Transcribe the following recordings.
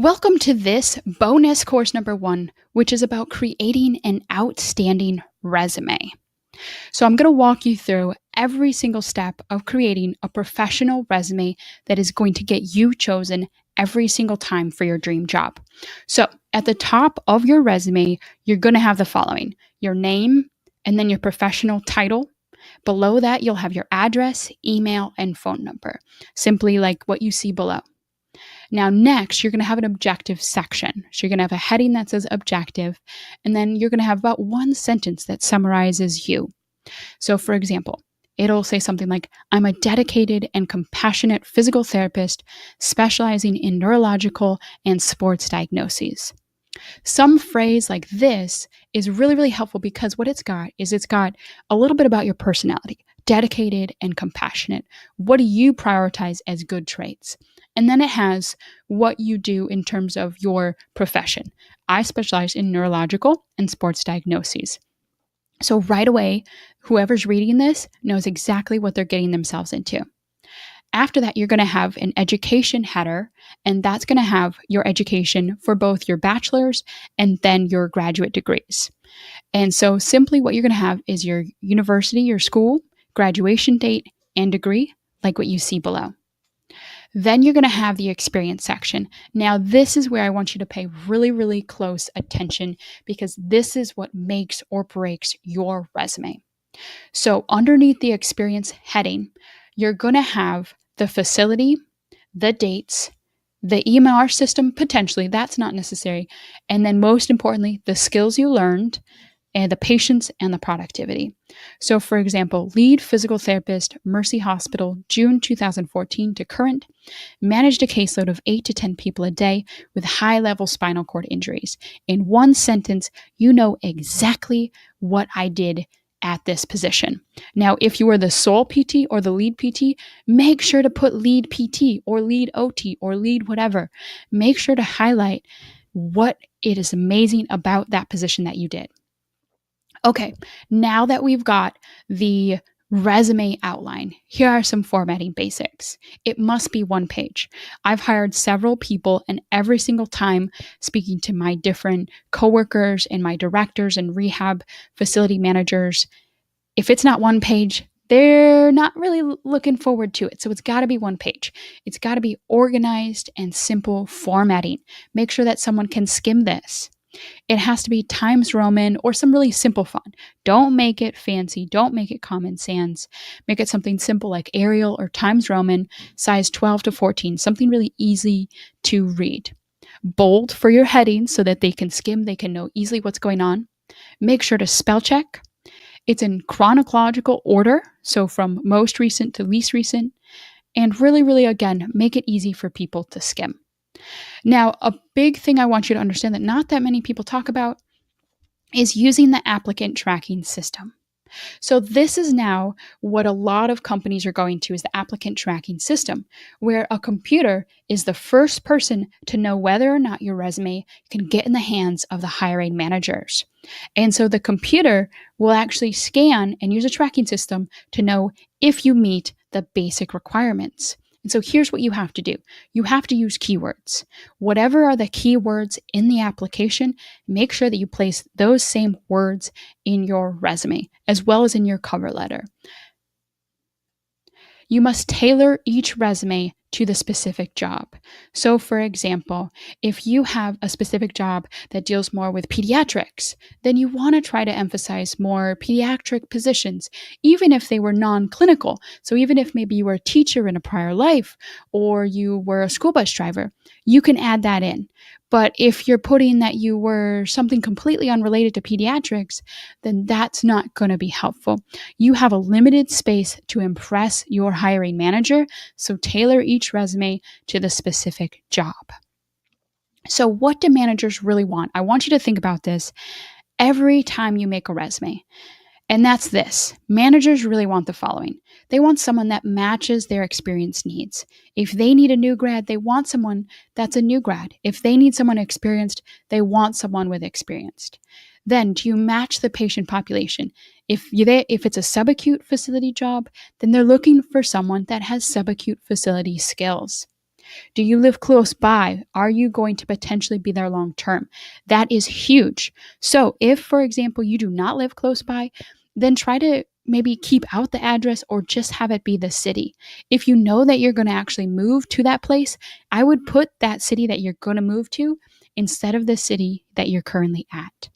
Welcome to this bonus course number 1, which is about creating an outstanding resume. So I'm going to walk you through every single step of creating a professional resume that is going to get you chosen every single time for your dream job. So at the top of your resume, you're going to have the following: your name and then your professional title. Below that, you'll have your address, email, and phone number, simply like what you see below. Now, next, you're going to have an objective section. So you're going to have a heading that says objective, and then you're going to have about one sentence that summarizes you. So, for example, it'll say something like, I'm a dedicated and compassionate physical therapist specializing in neurological and sports diagnoses. Some phrase like this is really, really helpful because what it's got a little bit about your personality, dedicated and compassionate. What do you prioritize as good traits? And then it has what you do in terms of your profession. I specialize in neurological and sports diagnoses. So right away, whoever's reading this knows exactly what they're getting themselves into. After that, you're going to have an education header, and that's going to have your education for both your bachelor's and then your graduate degrees. And so simply what you're going to have is your university, your school, graduation date, and degree, like what you see below. Then you're going to have the experience section. Now, this is where I want you to pay really, really close attention because this is what makes or breaks your resume. So underneath the experience heading, you're going to have the facility, the dates, the EMR system, potentially, that's not necessary, and then most importantly, the skills you learned, and the patients and the productivity. So for example, lead physical therapist, Mercy Hospital, June 2014 to current, managed a caseload of 8 to 10 people a day with high-level spinal cord injuries. In one sentence, you know exactly what I did at this position. Now, if you are the sole PT or the lead PT, make sure to put lead PT or lead OT or lead whatever. Make sure to highlight what it is amazing about that position that you did. Okay, now that we've got the resume outline, here are some formatting basics. It must be one page. I've hired several people, and every single time speaking to my different coworkers and my directors and rehab facility managers, if it's not one page, they're not really looking forward to it. So it's got to be one page. It's got to be organized and simple formatting. Make sure that someone can skim this. It has to be Times Roman or some really simple font. Don't make it fancy. Don't make it Common Sans. Make it something simple like Arial or Times Roman, size 12 to 14, something really easy to read. Bold for your headings so that they can skim, they can know easily what's going on. Make sure to spell check. It's in chronological order, so from most recent to least recent. And really, really, again, make it easy for people to skim. Now, a big thing I want you to understand that not that many people talk about is using the applicant tracking system. So this is now what a lot of companies are going to, is the applicant tracking system, where a computer is the first person to know whether or not your resume can get in the hands of the hiring managers. And so the computer will actually scan and use a tracking system to know if you meet the basic requirements. And so here's what you have to do. You have to use keywords. Whatever are the keywords in the application, make sure that you place those same words in your resume, as well as in your cover letter. You must tailor each resume to the specific job. So for example, if you have a specific job that deals more with pediatrics, then you want to try to emphasize more pediatric positions, even if they were non-clinical. So even if maybe you were a teacher in a prior life or you were a school bus driver, you can add that in. But if you're putting that you were something completely unrelated to pediatrics, then that's not going to be helpful. You have a limited space to impress your hiring manager, so tailor each resume to the specific job. So what do managers really want? I want you to think about this every time you make a resume. And that's this. Managers really want the following. They want someone that matches their experience needs. If they need a new grad, they want someone that's a new grad. If they need someone experienced, they want someone with experienced. Then, do you match the patient population? If it's a subacute facility job, then they're looking for someone that has subacute facility skills. Do you live close by? Are you going to potentially be there long term? That is huge. So if, for example, you do not live close by, then try to maybe keep out the address or just have it be the city. If you know that you're going to actually move to that place, I would put that city that you're going to move to instead of the city that you're currently at.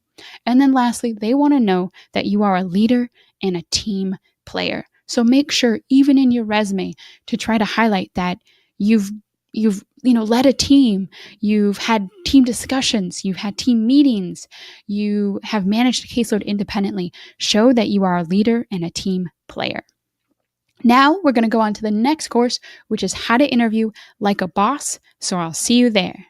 And then lastly, they want to know that you are a leader and a team player. So make sure, even in your resume, to try to highlight that you've led a team, you've had team discussions, you've had team meetings, you have managed a caseload independently. Show that you are a leader and a team player. Now we're going to go on to the next course, which is how to interview like a boss. So I'll see you there.